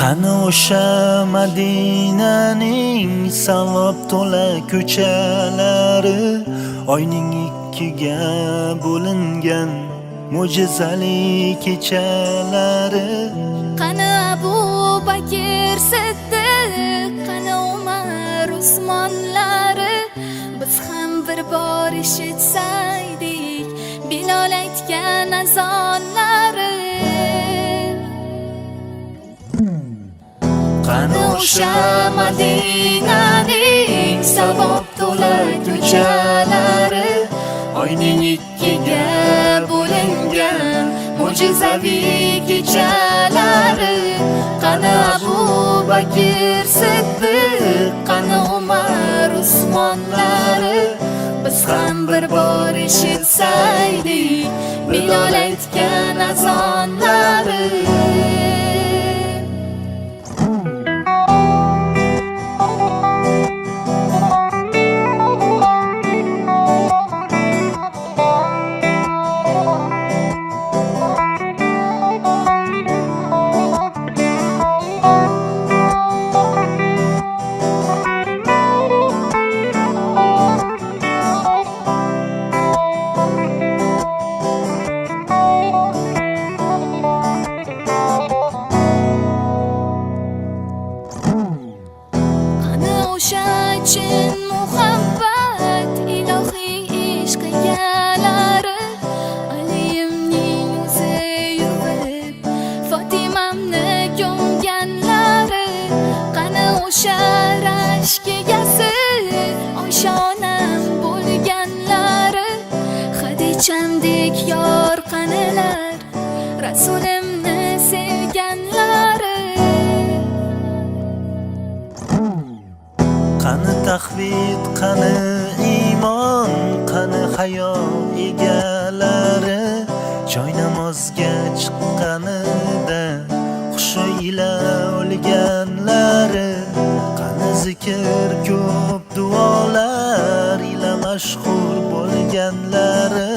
Qani o'sha Madinaning savob to'la ko'chalari, oyning ikkiga bo'lingan mo'jizali kechalari. Qani Abu Bakr Siddiq, qani Umar Usmonlari, biz ham bir bor eshitsaydik Bilol aytgan azonlari. Qani o'sha Madinaning savob to'la ko'chalari, oyning ikkiga bo'lingan mo'jizaviy kechalari. Qani Abu Bakr Siddiq, qani Umar Usmonlari, biz ham bir bor eshitsaydik Bilol aytgan azonlari. O'sha chin muhabbat ilohiy ishq egalari, Aliyimning yuzi yuvib Fotimamni ko'mganlari. Qani o'sha rashk egasi Oysha onam bo'lganlari, Xadichamdek yor qanilar Rasulimni sevganlari. Qani taqvid, qani iymon, qani hayo egalari, joy namozga chiqqanida hushi ila o'lganlari. Qani zikr ko'p duolar ila mashhur bo'lganlari.